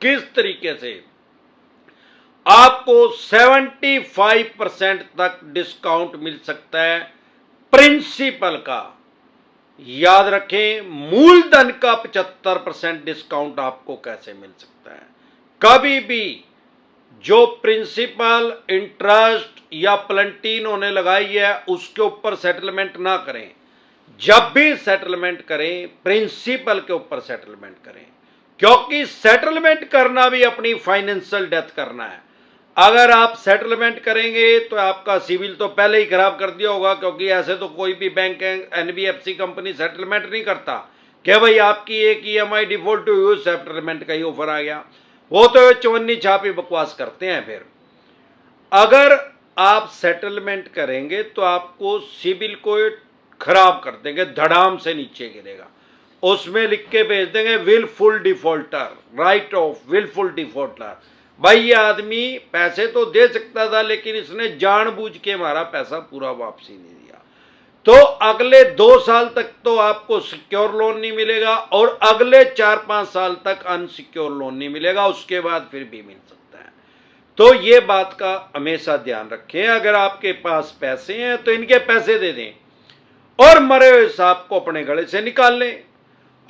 किस तरीके से आपको 75% तक डिस्काउंट मिल सकता है प्रिंसिपल का। याद रखें, मूलधन का 75% डिस्काउंट आपको कैसे मिल सकता है। कभी भी जो प्रिंसिपल, इंटरेस्ट या प्लंटी इन्होंने लगाई है उसके ऊपर सेटलमेंट ना करें। जब भी सेटलमेंट करें प्रिंसिपल के ऊपर सेटलमेंट करें, क्योंकि सेटलमेंट करना भी अपनी फाइनेंशियल डेथ करना है। अगर आप सेटलमेंट करेंगे तो आपका सिविल तो पहले ही खराब कर दिया होगा, क्योंकि ऐसे तो कोई भी बैंक, एनबीएफसी कंपनी सेटलमेंट नहीं करता कि भाई आपकी एक ईएमआई डिफॉल्ट हुई, सेटलमेंट का ही ऑफर आ गया। वो तो चवन्नी छापी बकवास करते हैं। फिर अगर आप सेटलमेंट करेंगे तो आपको सिविल को खराब कर देंगे, धड़ाम से नीचे गिरेगा। उसमें लिख के भेज देंगे wilful defaulter, write off wilful defaulter. भाई ये आदमी पैसे तो दे सकता था, लेकिन इसने जानबूझ के हमारा पैसा पूरा वापसी नहीं दिया। तो अगले 2 साल तक तो आपको सिक्योर लोन नहीं मिलेगा, और अगले 4-5 साल तक अनसिक्योर लोन नहीं मिलेगा, उसके बाद फिर भी मिल सकता है। तो ये बात का हमेशा ध्यान रखें। अगर आपके पास पैसे हैं तो इनके पैसे दे दें और मरे हुए सांप को अपने गले से निकाल लें।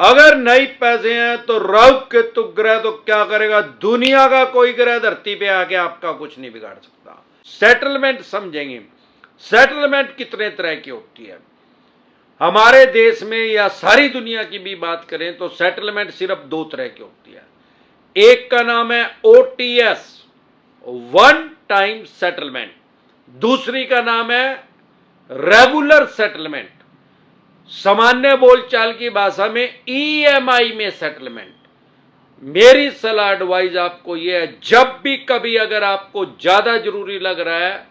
अगर नहीं पैसे हैं तो राहु केतु ग्रह तो क्या करेगा, दुनिया का कोई ग्रह धरती पे आके आपका कुछ नहीं बिगाड़ सकता। सेटलमेंट समझेंगे, सेटलमेंट कितने तरह की होती है हमारे देश में या सारी दुनिया की भी बात करें तो सेटलमेंट सिर्फ 2 तरह की होती है। एक का नाम है ओटीएस, वन टाइम सेटलमेंट। दूसरी का नाम है रेगुलर सेटलमेंट, सामान्य बोलचाल की भाषा में ईएमआई में सेटलमेंट। मेरी सलाह एडवाइस आपको यह है, जब भी कभी अगर आपको ज्यादा जरूरी लग रहा है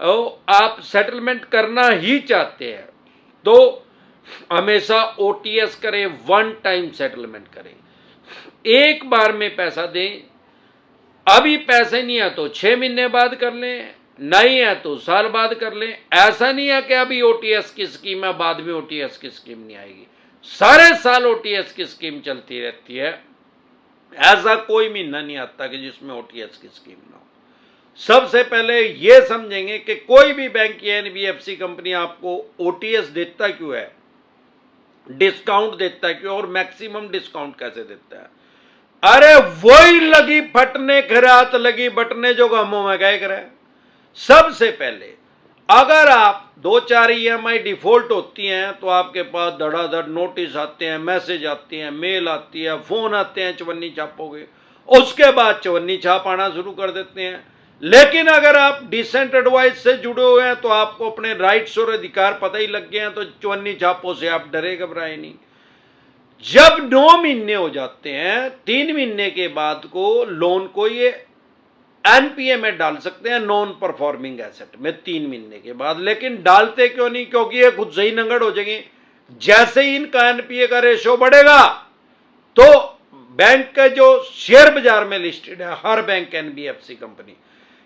और आप सेटलमेंट करना ही चाहते हैं तो हमेशा ओटीएस करें, वन टाइम सेटलमेंट करें। एक बार में पैसा दें। अभी पैसे नहीं है तो 6 महीने बाद कर लें, नहीं है तो साल बाद कर लें। ऐसा नहीं है कि अभी ओटीएस की स्कीम है, बाद में ओटीएस की स्कीम नहीं आएगी। सारे साल ओटीएस की स्कीम चलती रहती है। ऐसा कोई महीना नहीं आता कि जिसमें ओटीएस की स्कीम ना हो। सबसे पहले यह समझेंगे कि कोई भी बैंक या एनबीएफसी कंपनी आपको ओटीएस देता क्यों है, डिस्काउंट देता है क्यों, और मैक्सिमम डिस्काउंट कैसे देता है। अरे वही लगी फटने खरात लगी बटने जो गमों में गए करे। सबसे पहले अगर आप 2-4 ईएमआई डिफॉल्ट होती हैं तो आपके पास धड़ाधड़ नोटिस आते हैं, मैसेज आते हैं, मेल आती है, फोन आते हैं, चवन्नी छापोगे। उसके बाद चवन्नी छाप आना शुरू कर देते हैं। लेकिन अगर आप डिसेंट एडवाइस से जुड़े हुए हैं तो आपको अपने राइट्स और अधिकार पता ही लग गए हैं, तो चवन्नी छापों से आप डरे घबराए नहीं। जब 9 महीने हो जाते हैं, 3 महीने के बाद को लोन को ये एनपीए में डाल सकते हैं, नॉन परफॉर्मिंग एसेट में 3 महीने के बाद। लेकिन डालते क्यों नहीं, क्योंकि ये खुद से ही नंगड़ हो जाएंगे। जैसे ही इनका एनपीए का रेशो बढ़ेगा तो बैंक के जो शेयर बाजार में लिस्टेड है हर बैंक, एनबीएफसी कंपनी,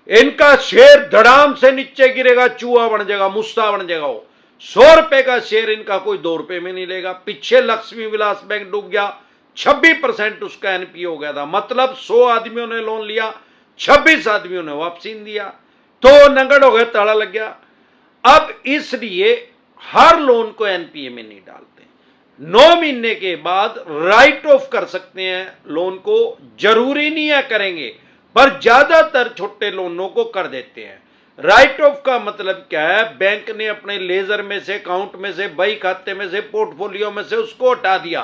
इनका शेयर धड़ाम से नीचे गिरेगा, चूहा बन जाएगा, मुस्सा बन जाएगा। वो 100 रुपए का शेयर इनका कोई 2 रुपए में नहीं लेगा। पीछे लक्ष्मी विलास बैंक डूब गया, 26% उसका एनपीए हो गया था। मतलब 100 आदमियों ने लोन लिया, 26 आदमियों ने वापसी नहीं दिया, तो नंगड़ हो गए, ताला लग गया। अब इसलिए हर लोन को एनपीए में नहीं डालते। 9 महीने के बाद राइट ऑफ कर सकते हैं लोन को, जरूरी नहीं है करेंगे, पर ज्यादातर छोटे लोनों को कर देते हैं। राइट ऑफ का मतलब क्या है, बैंक ने अपने लेजर में से, अकाउंट में से, बही खाते में से, पोर्टफोलियो में से उसको हटा दिया,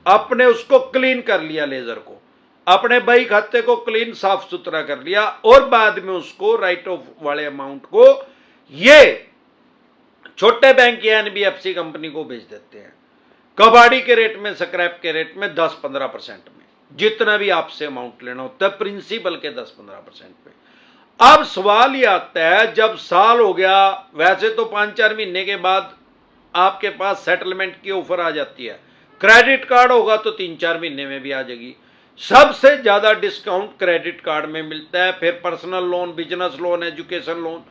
अपने उसको क्लीन कर लिया, लेजर को, अपने बही खाते को क्लीन साफ सुथरा कर लिया, और बाद में उसको राइट ऑफ वाले अमाउंट को ये छोटे बैंक या एनबीएफसी कंपनी को भेज देते हैं, कबाड़ी के रेट में, स्क्रैप के रेट में, 10-15% में, जितना भी आपसे अमाउंट लेना होता है, प्रिंसिपल के 10-15% पे। अब सवाल ये आता है, जब साल हो गया, वैसे तो 5-4 महीने के बाद आपके पास सेटलमेंट की ऑफर आ जाती है। क्रेडिट कार्ड होगा तो 3-4 महीने में भी आ जाएगी। सबसे ज्यादा डिस्काउंट क्रेडिट कार्ड में मिलता है, फिर personal loan, business loan, education loan,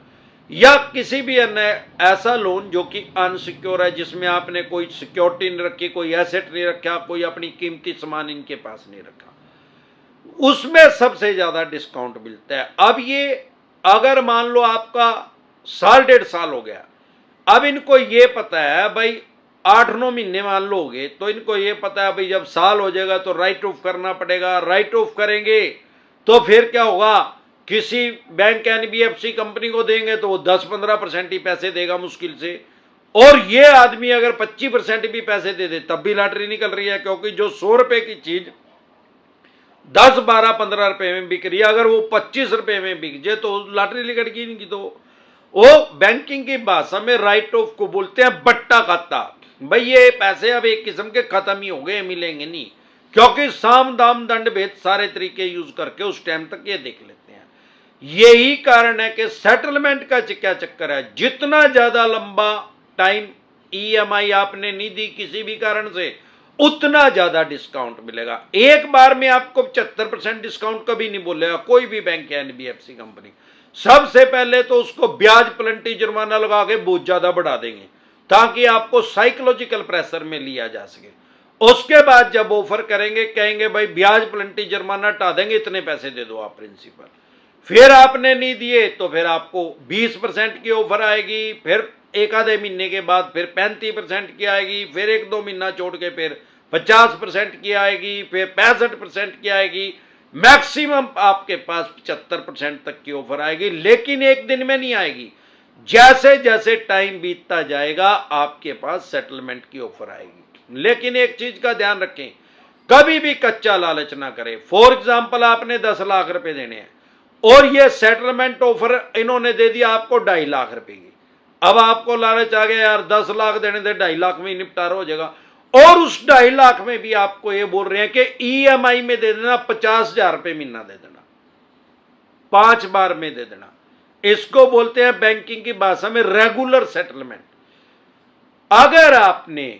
या किसी भी अन्य ऐसा लोन जो कि अनसिक्योर है, जिसमें आपने कोई सिक्योरिटी नहीं रखी, कोई एसेट नहीं रखा, कोई अपनी कीमती सामान इनके पास नहीं रखा। उसमें सबसे ज्यादा डिस्काउंट मिलता है। अब ये अगर मान लो आपका साल 1.5 साल हो गया, अब इनको ये पता है भाई 8-9 महीने मान लो हो गए, तो इनको ये पता है भाई जब साल हो जाएगा तो राइट ऑफ करना पड़ेगा। राइट ऑफ करेंगे तो फिर क्या होगा, किसी बैंक एनबीएफसी कंपनी को देंगे तो वो 10-15% ही पैसे देगा मुश्किल से, और ये आदमी अगर 25% भी पैसे दे दे तब भी लॉटरी निकल रही है, क्योंकि जो 100 रुपए की चीज 10, 12, 15 रुपए में बिक रही है, अगर वो 25 रुपए में बिक जाए तो लॉटरी निकल इनकी। तो वो बैंकिंग की भाषा में राइट ऑफ को बोलते हैं बट्टा खाता। भाई ये पैसे अब एक किस्म के खत्म ही हो गए, मिलेंगे नहीं, क्योंकि साम दाम दंड भेद सारे तरीके यूज करके उस टाइम तक ये देख लेते हैं। यही कारण है कि सेटलमेंट का क्या चक्कर है, जितना ज्यादा लंबा टाइम ईएमआई आपने नहीं दी किसी भी कारण से, उतना ज्यादा डिस्काउंट मिलेगा। एक बार में आपको 75% डिस्काउंट कभी नहीं बोलेगा कोई भी बैंक या एनबीएफसी कंपनी। सबसे पहले तो उसको ब्याज प्लेंटी जुर्माना लगा के बहुत ज्यादा बढ़ा देंगे, ताकि आपको साइकोलॉजिकल प्रेशर में लिया जा सके। उसके बाद जब ऑफर करेंगे, कहेंगे भाई ब्याज प्लेंटी जुर्माना हटा देंगे, इतने पैसे दे दो आप प्रिंसिपल। फिर आपने नहीं दिए तो फिर आपको 20% की ऑफर आएगी, फिर एक आधे महीने के बाद फिर 35% की आएगी, फिर 1-2 महीना छोड़ के फिर 50% की आएगी, फिर 65% की आएगी, मैक्सिमम आपके पास 75% तक की ऑफर आएगी। लेकिन एक दिन में नहीं आएगी, जैसे जैसे टाइम बीतता जाएगा आपके पास सेटलमेंट की ऑफर आएगी। लेकिन एक चीज का ध्यान रखें, कभी भी कच्चा लालच ना करें। फॉर एग्जाम्पल आपने 10 लाख रुपए देने हैं और ये सेटलमेंट ऑफर इन्होंने दे दिया आपको 2.5 लाख रुपए की। अब आपको लालच आ गया यार 10 लाख देने थे, 2.5 लाख में ही निपटारा हो जाएगा, और उस 2.5 लाख में भी आपको ये बोल रहे हैं कि ईएमआई में दे देना, 50,000 रुपए महीना दे देना, 5 बार में दे देना। इसको बोलते हैं बैंकिंग की भाषा में रेगुलर सेटलमेंट। अगर आपने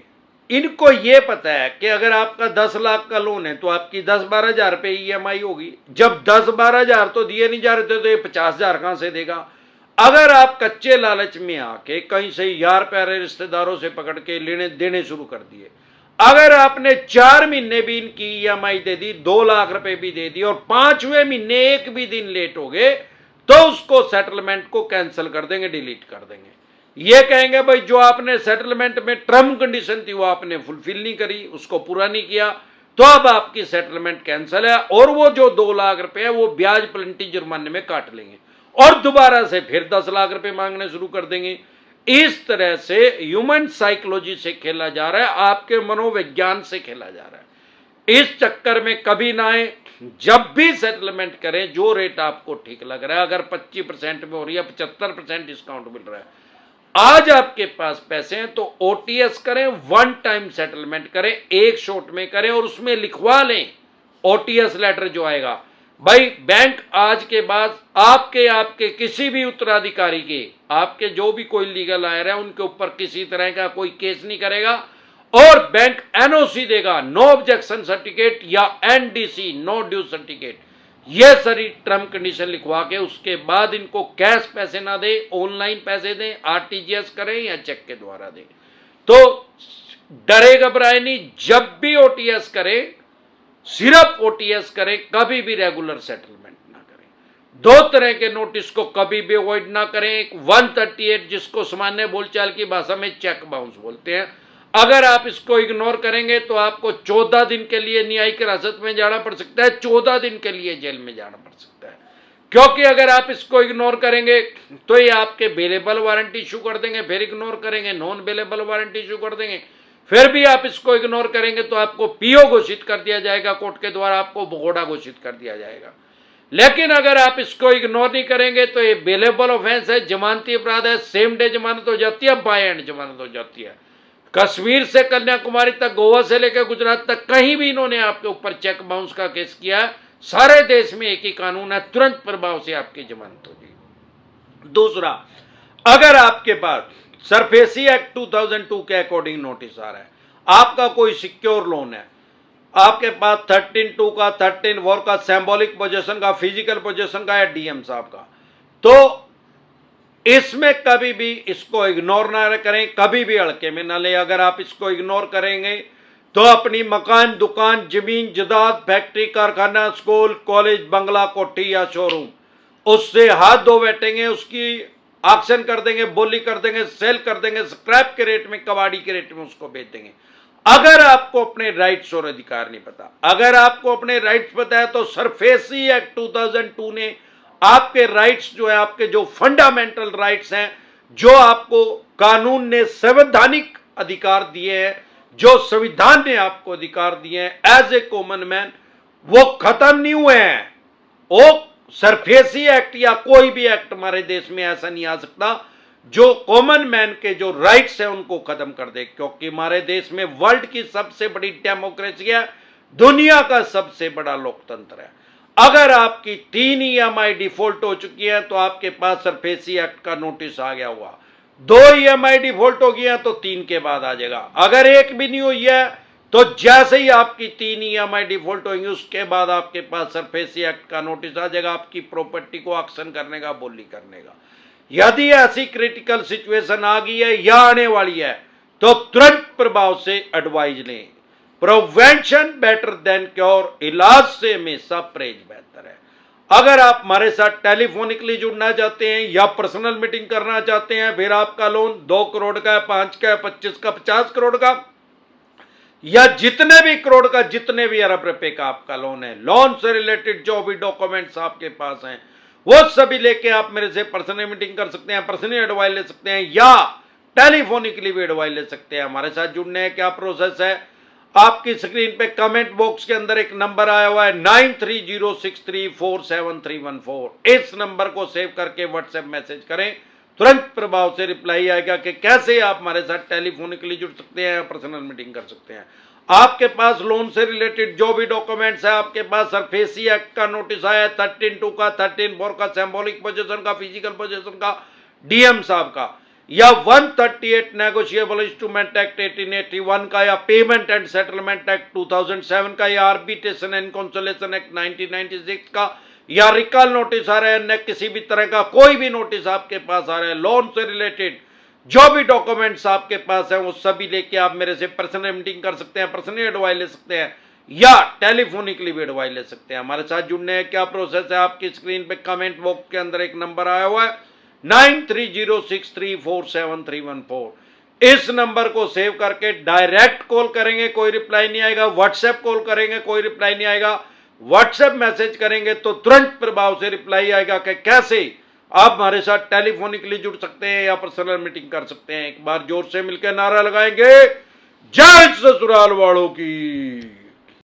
इनको ये पता है कि अगर आपका 10 लाख का लोन है तो आपकी 10-12 हजार रुपए ईएमआई होगी, जब 10-12 हजार तो दिए नहीं जा रहे थे तो ये 50,000 कहां से देगा। अगर आप कच्चे लालच में आके कहीं से यार प्यारे रिश्तेदारों से पकड़ के लेने देने शुरू कर दिए, अगर आपने 4 महीने भी इनकी ईएमआई दे दी, 2 लाख रुपए भी दे दी, और 5वें महीने एक भी दिन लेट हो गए, तो उसको सेटलमेंट को कैंसिल कर देंगे, डिलीट कर देंगे। ये कहेंगे भाई जो आपने सेटलमेंट में टर्म कंडीशन थी वो आपने फुलफिल नहीं करी, उसको पूरा नहीं किया, तो अब आपकी सेटलमेंट कैंसिल है, और वो जो 2 लाख रुपए है वो ब्याज प्लेंटी जुर्माने में काट लेंगे और दोबारा से फिर 10 लाख रुपए मांगने शुरू कर देंगे। इस तरह से ह्यूमन साइकोलॉजी से खेला जा रहा है, आपके मनोविज्ञान से खेला जा रहा है। इस चक्कर में कभी ना आए। जब भी सेटलमेंट करें जो रेट आपको ठीक लग रहा है, अगर 25% में हो रही है, 75% डिस्काउंट मिल रहा है, आज आपके पास पैसे हैं तो ओटीएस करें, वन टाइम सेटलमेंट करें, एक शॉट में करें, और उसमें लिखवा लें ओटीएस लेटर जो आएगा। भाई बैंक आज के बाद आपके किसी भी उत्तराधिकारी के, आपके जो भी कोई लीगल लायर है उनके ऊपर किसी तरह का कोई केस नहीं करेगा, और बैंक एनओसी देगा, नो ऑब्जेक्शन सर्टिफिकेट या एनडीसी, नो ड्यू सर्टिफिकेट। ये सारी टर्म कंडीशन लिखवा के उसके बाद इनको कैश पैसे ना दे, ऑनलाइन पैसे दें, आरटीजीएस करें या चेक के द्वारा दें। तो डरे घबराए नहीं, जब भी ओटीएस करें सिर्फ ओटीएस करें, कभी भी रेगुलर सेटलमेंट ना करें। 2 तरह के नोटिस को कभी भी अवॉइड ना करें। 138 जिसको सामान्य बोलचाल की भाषा में चेक बाउंस बोलते हैं, अगर आप इसको इग्नोर करेंगे तो आपको 14 दिन के लिए न्यायिक हिरासत में जाना पड़ सकता है, 14 दिन के लिए जेल में जाना पड़ सकता है। क्योंकि अगर आप इसको इग्नोर करेंगे तो ये आपके बेलेबल वारंट इशू कर देंगे, फिर इग्नोर करेंगे नॉन बेलेबल वारंट इशू कर देंगे, फिर भी आप इसको इग्नोर करेंगे तो आपको पीओ घोषित कर दिया जाएगा, कोर्ट के द्वारा आपको भगोड़ा घोषित कर दिया जाएगा। लेकिन अगर आप इसको इग्नोर नहीं करेंगे तो ये बेलेबल ऑफेंस है, जमानती अपराध है, सेम डे जमानत हो जाती है, बाय एंड जमानत हो जाती है। कश्मीर से कन्याकुमारी तक, गोवा से लेकर गुजरात तक, कहीं भी इन्होंने आपके ऊपर चेक बाउंस का केस किया, सारे देश में एक ही कानून है, तुरंत प्रभाव से आपकी जमानत होगी। दूसरा, अगर आपके पास सरफेसी एक्ट 2002 के अकॉर्डिंग नोटिस आ रहा है, आपका कोई सिक्योर लोन है, आपके पास 13(2) का, 13(4) का, सिंबॉलिक पोजीशन का, फिजिकल पोजीशन का, या डीएम साहब का, तो इसमें कभी भी इसको इग्नोर ना करें, कभी भी हल्के में ना ले। अगर आप इसको इग्नोर करेंगे तो अपनी मकान, दुकान, जमीन, जायदाद, फैक्ट्री, कारखाना, स्कूल, कॉलेज, बंगला, कोठी या शोरूम, उससे हाथ धो बैठेंगे, उसकी ऑक्शन कर देंगे, बोली कर देंगे, सेल कर देंगे, स्क्रैप के रेट में, कबाड़ी के रेट में उसको बेच देंगे। अगर आपको अपने राइट्स और अधिकार नहीं पता, अगर आपको अपने राइट्स पता है, तो सरफेसी एक्ट 2002 ने आपके राइट्स जो है, आपके जो फंडामेंटल राइट्स हैं, जो आपको कानून ने संवैधानिक अधिकार दिए हैं, जो संविधान ने आपको अधिकार दिए हैं एज ए कॉमन मैन, वो खत्म नहीं हुए हैं। वो सरफेसी एक्ट या कोई भी एक्ट हमारे देश में ऐसा नहीं आ सकता जो कॉमन मैन के जो राइट्स हैं उनको खत्म कर दे, क्योंकि हमारे देश में वर्ल्ड की सबसे बड़ी डेमोक्रेसी है, दुनिया का सबसे बड़ा लोकतंत्र है। अगर आपकी 3 EMI डिफॉल्ट हो चुकी है तो आपके पास सरफेसी एक्ट का नोटिस आ गया हुआ, 2 EMI डिफॉल्ट हो गया तो 3 के बाद आ जाएगा। अगर एक भी नहीं हुई है तो जैसे ही आपकी 3 EMI डिफॉल्ट होंगी उसके बाद आपके पास सरफेसी एक्ट का नोटिस आ जाएगा, आपकी प्रॉपर्टी को ऑक्शन करने का, बोली करने का। यदि ऐसी क्रिटिकल सिचुएशन आ गई है या आने वाली है तो तुरंत प्रभाव से एडवाइज लें। प्रिवेंशन बेटर देन क्योर, इलाज से हमेशा परहेज बेहतर है। अगर आप हमारे साथ टेलीफोनिकली जुड़ना चाहते हैं या पर्सनल मीटिंग करना चाहते हैं, फिर आपका लोन 2 करोड़ का है, 5 का है, 25 का, 50 करोड़ का या जितने भी करोड़ का, जितने भी अरब रुपए का आपका लोन है, लोन से रिलेटेड जो भी डॉक्यूमेंट्स आपके पास हैं वो सभी लेके आप मेरे से पर्सनल मीटिंग कर सकते हैं, पर्सनली एडवाइस ले सकते हैं या टेलीफोनिकली भी एडवाइस ले सकते हैं। हमारे साथ जुड़ने है क्या प्रोसेस है, आपकी स्क्रीन पे कमेंट बॉक्स के अंदर एक नंबर आया हुआ है 9306347314। इस नंबर को सेव करके व्हाट्सएप मैसेज करें, तुरंत प्रभाव से रिप्लाई आएगा कि कैसे आप हमारे साथ टेलीफोनिकली जुड़ सकते हैं या पर्सनल मीटिंग कर सकते हैं। आपके पास लोन से रिलेटेड जो भी डॉक्यूमेंट्स है, आपके पास सरफेसी एक्ट का नोटिस आया है, 13(2) का, 13(4) का, सिंबॉलिक पोजीशन का, फिजिकल पोजीशन का, डीएम साहब का, या 138 नेगोशिएबल इंस्ट्रूमेंट एक्ट 1881 का, या पेमेंट एंड सेटलमेंट एक्ट 2007 का, या आर्बिट्रेशन एंड कंसोलिडेशन एक्ट 1996 का, या रिकॉल नोटिस आ रहा है, न किसी भी तरह का कोई भी नोटिस आपके पास आ रहा है, लोन से रिलेटेड जो भी डॉक्यूमेंट्स आपके पास हैं वो सभी लेके आप मेरे से पर्सनल मीटिंग कर सकते हैं, पर्सनली एडवाइस ले सकते हैं या टेलीफोनिकली भी एडवाइस ले सकते हैं। हमारे साथ जुड़ने क्या प्रोसेस है, आपकी स्क्रीन पे कमेंट बॉक्स के अंदर एक नंबर आया हुआ है 9306347314। इस नंबर को सेव करके डायरेक्ट कॉल करेंगे, कोई रिप्लाई नहीं आएगा, व्हाट्सएप कॉल करेंगे, कोई रिप्लाई नहीं आएगा, व्हाट्सएप मैसेज करेंगे तो तुरंत प्रभाव से रिप्लाई आएगा कि कैसे आप हमारे साथ टेलीफोनिकली जुड़ सकते हैं या पर्सनल मीटिंग कर सकते हैं। एक बार जोर से मिलकर नारा लगाएंगे, जय ससुराल वालों की।